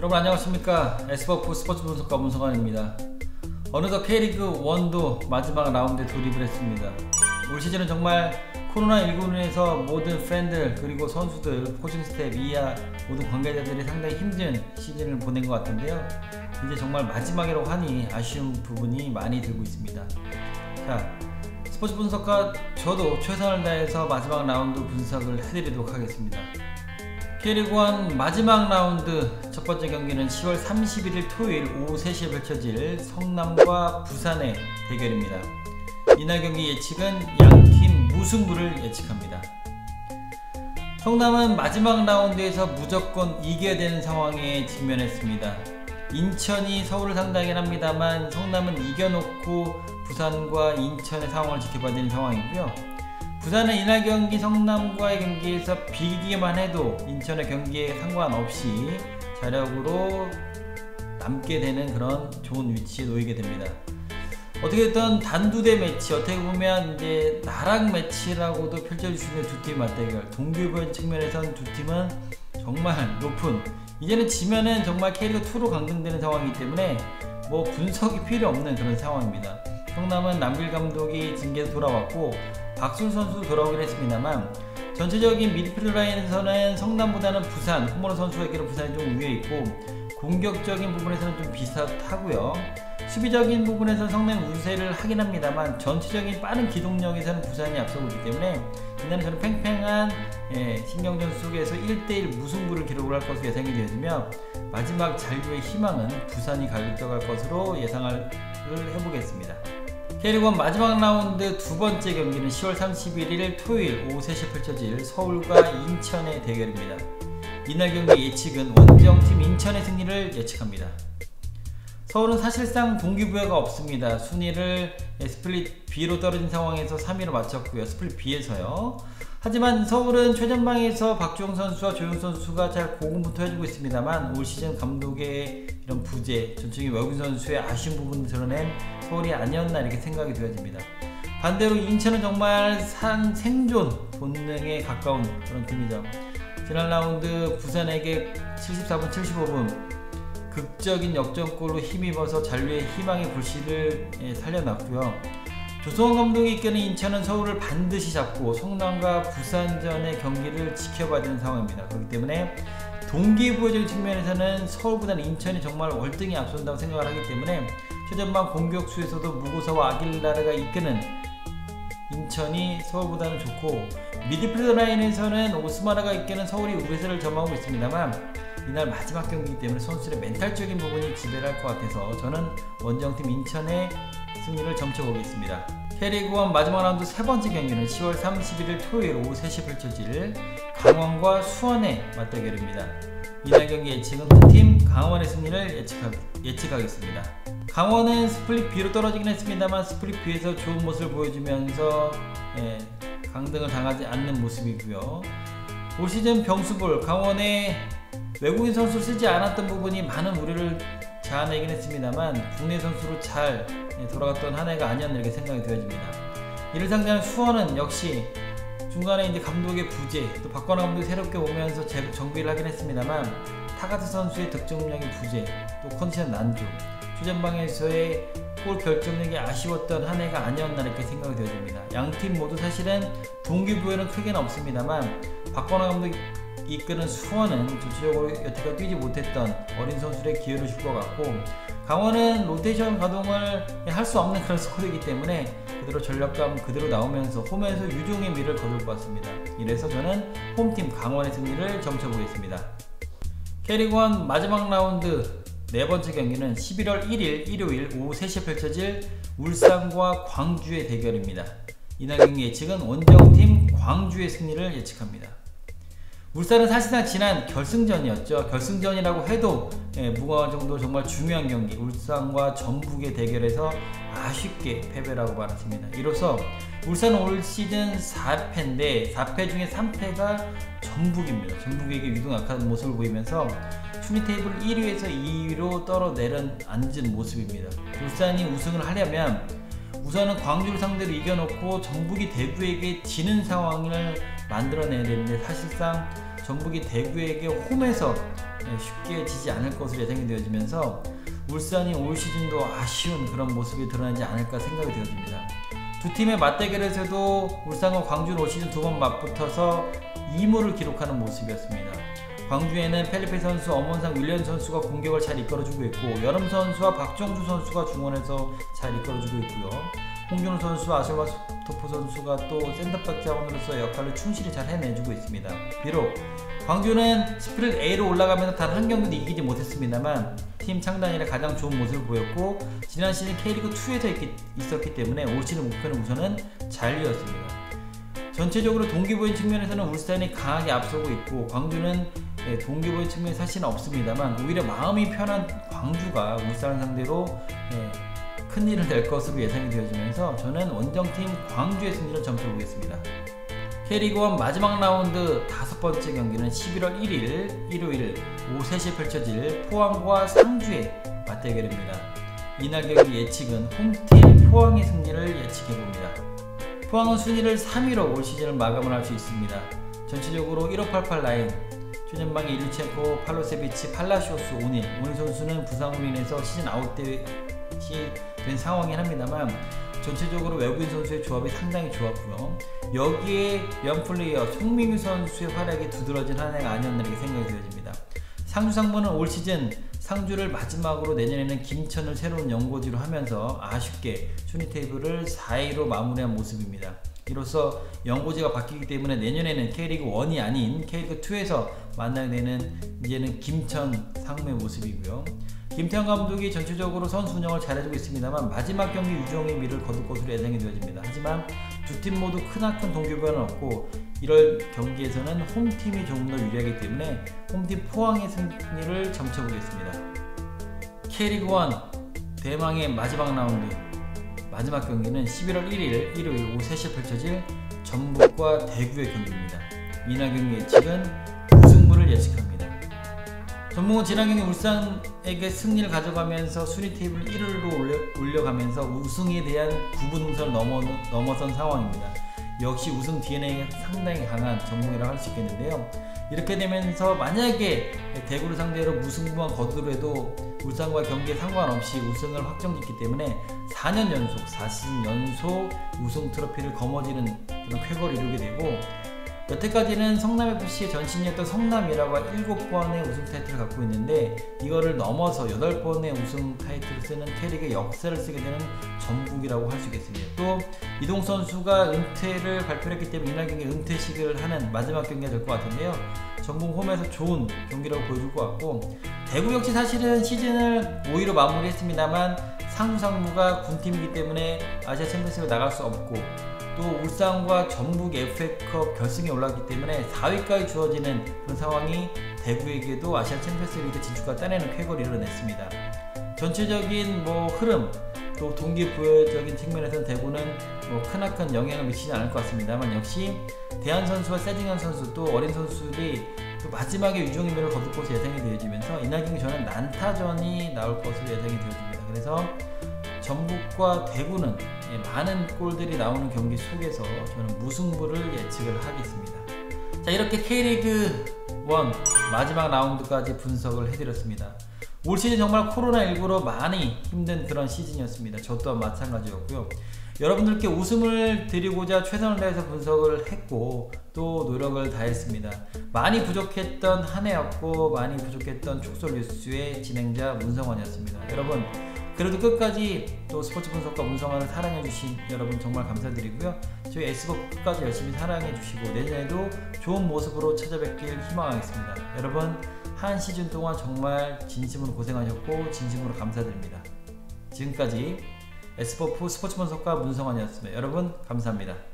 여러분 안녕하십니까. S버프 스포츠 분석가 문성환입니다. 어느덧 K리그 1도 마지막 라운드에 돌입을 했습니다. 올 시즌은 정말 코로나19로 인해서 모든 팬들 그리고 선수들, 코칭 스태프 이하 모든 관계자들이 상당히 힘든 시즌을 보낸 것 같은데요. 이제 정말 마지막이라고 하니 아쉬운 부분이 많이 들고 있습니다. 자, 스포츠 분석가 저도 최선을 다해서 마지막 라운드 분석을 해드리도록 하겠습니다. K리그 1 마지막 라운드 첫 번째 경기는 10월 31일 토요일 오후 3시에 펼쳐질 성남과 부산의 대결입니다. 이날 경기 예측은 양팀 무승부를 예측합니다. 성남은 마지막 라운드에서 무조건 이겨야 되는 상황에 직면했습니다. 인천이 서울을 상대하긴 합니다만 성남은 이겨놓고 부산과 인천의 상황을 지켜봐야 되는 상황이고요. 부산은 이날 경기 성남과의 경기에서 비기기만 해도 인천의 경기에 상관없이 자력으로 남게 되는 그런 좋은 위치에 놓이게 됩니다. 어떻게 됐든 단두대 매치, 어떻게 보면 이제 나락 매치라고도 펼쳐질 수 있는 두 팀 맞대결. 동기부여 측면에선 두 팀은 정말 높은, 이제는 지면은 정말 K리그2로 강등되는 상황이기 때문에 뭐 분석이 필요 없는 그런 상황입니다. 성남은 남길 감독이 징계에서 돌아왔고 박술 선수도 돌아오긴 했습니다만 전체적인 미드필드 라인에서는 성남보다는 부산, 홍문호 선수에게는 부산이 좀 위에 있고 공격적인 부분에서는 좀 비슷하고요. 수비적인 부분에서 성남이 우세를 하긴 합니다만 전체적인 빠른 기동력에서는 부산이 앞서고 있기 때문에 이날은 저는 팽팽한 신경전 속에서 1대1 무승부를 기록을 할 것으로 예상이 되어지며 마지막 잔류의 희망은 부산이 가져갈 것으로 예상을 해보겠습니다. K리그 1 마지막 라운드 두 번째 경기는 10월 31일 토요일 오후 3시에 펼쳐질 서울과 인천의 대결입니다. 이날 경기 예측은 원정팀 인천의 승리를 예측합니다. 서울은 사실상 동기부여가 없습니다. 순위를 스플릿 B로 떨어진 상황에서 3위로 마쳤고요. 스플릿 B에서요. 하지만 서울은 최전방에서 박주영 선수와 조용 선수가 잘 고군분투해주고 있습니다만 올 시즌 감독의 이런 부재, 전적인 외국인 선수의 아쉬운 부분을 드러낸 서울이 아니었나 이렇게 생각이 되어집니다. 반대로 인천은 정말 생존 본능에 가까운 그런 팀이죠. 지난 라운드 부산에게 74분 75분 극적인 역전골로 힘입어서 잔류의 희망의 불씨를 살려놨고요. 조성원 감독이 이끄는 인천은 서울을 반드시 잡고 성남과 부산전의 경기를 지켜봐야 되는 상황입니다. 그렇기 때문에 동기부여적인 측면에서는 서울보다는 인천이 정말 월등히 앞선다고 생각을 하기 때문에 최전방 공격수에서도 무고사와 아길라르가 이끄는 인천이 서울보다는 좋고 미드필드 라인에서는 오스마르가 이끄는 서울이 우세를 점하고 있습니다만 이날 마지막 경기이기 때문에 선수들의 멘탈적인 부분이 지배를 할 것 같아서 저는 원정팀 인천의 승리를 점쳐보겠습니다. K리그 1 마지막 라운드 세 번째 경기는 10월 31일 토요일 오후 3시에 펼쳐질 강원과 수원의 맞대결입니다. 이날 경기 예측은 홈팀 강원의 승리를 예측하겠습니다. 강원은 스플릿 B로 떨어지긴 했습니다만 스플릿 B에서 좋은 모습을 보여주면서 강등을 당하지 않는 모습이고요. 올 시즌 병수볼 강원의 외국인 선수를 쓰지 않았던 부분이 많은 우려를 자아내긴 했습니다만 국내 선수로 잘 돌아갔던 한 해가 아니었나 이렇게 생각이 되어집니다. 이를 상대하는 수원은 역시 중간에 이제 감독의 부재, 또 박건하 감독이 새롭게 오면서 정비를 하긴 했습니다만 타가트 선수의 득점력의 부재, 또 컨디션 난조, 최전방에서의 골 결정력이 아쉬웠던 한 해가 아니었나 이렇게 생각이 되어집니다. 양팀 모두 사실은 동기부여는 크게는 없습니다만 박건하 감독이 이끄는 수원은 전체적으로 여태까지 뛰지 못했던 어린 선수들의 기회를 줄 것 같고 강원은 로테이션 가동을 할 수 없는 그런 스쿼드이기 때문에 그대로 전력감 그대로 나오면서 홈에서 유종의 미를 거둘 것 같습니다. 이래서 저는 홈팀 강원의 승리를 점쳐보겠습니다. K리그 1 마지막 라운드 네 번째 경기는 11월 1일 일요일 오후 3시에 펼쳐질 울산과 광주의 대결입니다. 이날 경기 예측은 원정팀 광주의 승리를 예측합니다. 울산은 사실상 지난 결승전이었죠. 결승전이라고 해도 무관할 정도로 정말 중요한 경기, 울산과 전북의 대결에서 아쉽게 패배를 하고 말았습니다. 이로써 울산은 올 시즌 4패인데 4패 중에 3패가 전북입니다. 전북에게 유독 약한 모습을 보이면서 순위 테이블 1위에서 2위로 떨어내려앉은 모습입니다. 울산이 우승을 하려면 우선은 광주를 상대로 이겨놓고 전북이 대구에게 지는 상황을 만들어내야 되는데 사실상 전북이 대구에게 홈에서 쉽게 지지 않을 것으로 예상이 되어지면서 울산이 올 시즌도 아쉬운 그런 모습이 드러나지 않을까 생각이 되어집니다. 두 팀의 맞대결에서도 울산과 광주는 올 시즌 2번 맞붙어서 2무를 기록하는 모습이었습니다. 광주에는 펠리페 선수, 엄원상 윌리엄 선수가 공격을 잘 이끌어주고 있고 여름 선수와 박정주 선수가 중원에서 잘 이끌어주고 있고요. 홍준호 선수와 아슬마 토포 선수가 또 센터백 자원으로서 역할을 충실히 잘 해내주고 있습니다. 비록 광주는 스피릿 A로 올라가면서 단 한 경기도 이기지 못했습니다만 팀 창단 이래 가장 좋은 모습을 보였고 지난 시즌 K리그 2에서 있었기 때문에 올 시즌 목표는 우선은 잘 이뤘습니다. 전체적으로 동기부여 측면에서는 울산이 강하게 앞서고 있고 광주는 동기부여 측면이 사실은 없습니다만 오히려 마음이 편한 광주가 울산을 상대로 큰일을 낼 것으로 예상이 되어지면서 저는 원정팀 광주의 승리를 점쳐보겠습니다. K리그1 마지막 라운드 5번째 경기는 11월 1일 일요일 오후 3시에 펼쳐질 포항과 상주의 맞대결입니다. 이날 경기 예측은 홈팀 포항의 승리를 예측해봅니다. 포항은 순위를 3위로 올 시즌을 마감을 할 수 있습니다. 전체적으로 1588 라인, 최전방에 일루첸코, 팔로세비치, 팔라시오스, 오닐 선수는 부상으로 인해서 시즌 아웃된 상황이긴 합니다만 전체적으로 외국인 선수의 조합이 상당히 좋았고요. 여기에 연플레이어 송민규 선수의 활약이 두드러진 한 해가 아니었나 이렇게 생각이 되어집니다. 상주 상무는 올 시즌 상주를 마지막으로 내년에는 김천을 새로운 연고지로 하면서 아쉽게 순위 테이블을 4위로 마무리한 모습입니다. 이로써 연고지가 바뀌기 때문에 내년에는 K리그 1이 아닌 K리그 2에서 만나게 되는 이제는 김천 상무의 모습이고요. 김태형 감독이 전체적으로 선수 운영을 잘해주고 있습니다만 마지막 경기 유종의 미를 거둘 것으로 예상이 되어집니다. 하지만 두 팀 모두 크나큰 동기부여는 없고 이럴 경기에서는 홈팀이 조금 더 유리하기 때문에 홈팀 포항의 승리를 점쳐보겠습니다. K리그1 대망의 마지막 라운드 마지막 경기는 11월 1일 일요일 오후 3시에 펼쳐질 전북과 대구의 경기입니다. 이날 경기 예측은 무승부를 예측합니다. 전북은 지난 경기 울산에게 승리를 가져가면서 순위 테이블 1위로 올려가면서 우승에 대한 9분 응선을 넘어선 상황입니다. 역시 우승 DNA가 상당히 강한 전북이라고 할 수 있겠는데요. 이렇게 되면서 만약에 대구를 상대로 무승부만 거두더라도 울산과 경기에 상관없이 우승을 확정짓기 때문에 4년 연속, 4시즌 연속 우승 트로피를 거머쥐는 그런 쾌거를 이루게 되고 여태까지는 성남FC의 전신이었던 성남이라고 7번의 우승 타이틀을 갖고 있는데 이거를 넘어서 8번의 우승 타이틀을 쓰는 K리그의 역사를 쓰게 되는 전북이라고 할 수 있겠습니다. 또 이동 선수가 은퇴를 발표했기 때문에 이날 경기 은퇴식을 하는 마지막 경기가 될 것 같은데요. 전북 홈에서 좋은 경기라고 보여줄 것 같고 대구 역시 사실은 시즌을 5위로 마무리했습니다만 상무가 군팀이기 때문에 아시아 챔피언스리그 나갈 수 없고 또 울산과 전북 FA컵 결승에 올랐기 때문에 4위까지 주어지는 그런 상황이 대구에게도 아시아 챔피언스리그 진출과 따내는 쾌거를 이뤄냈습니다. 전체적인 흐름 또 동기부여적인 측면에서는 대구는 크나큰 영향을 미치지 않을 것 같습니다만 역시 대한 선수와 세징현 선수 또 어린 선수들이 또 마지막에 유종의 미를 거둘 것으로 예상이 되어지면서 이날 경기 저는 난타전이 나올 것으로 예상이 되어집니다. 그래서 전북과 대구는 많은 골들이 나오는 경기 속에서 저는 무승부를 예측을 하겠습니다. 자, 이렇게 K리그 1 마지막 라운드까지 분석을 해드렸습니다. 올 시즌 정말 코로나19로 많이 힘든 그런 시즌이었습니다. 저 또한 마찬가지였고요. 여러분들께 웃음을 드리고자 최선을 다해서 분석을 했고 또 노력을 다했습니다. 많이 부족했던 한 해였고 많이 부족했던 촉솔 뉴스의 진행자 문성원이었습니다. 여러분 그래도 끝까지 또 스포츠 분석과 문성원을 사랑해주신 여러분 정말 감사드리고요. 저희 S복 끝까지 열심히 사랑해주시고 내년에도 좋은 모습으로 찾아뵙길 희망하겠습니다. 여러분 한 시즌 동안 정말 진심으로 고생하셨고 진심으로 감사드립니다. 지금까지 S포프 스포츠 분석가 문성원이었습니다. 여러분 감사합니다.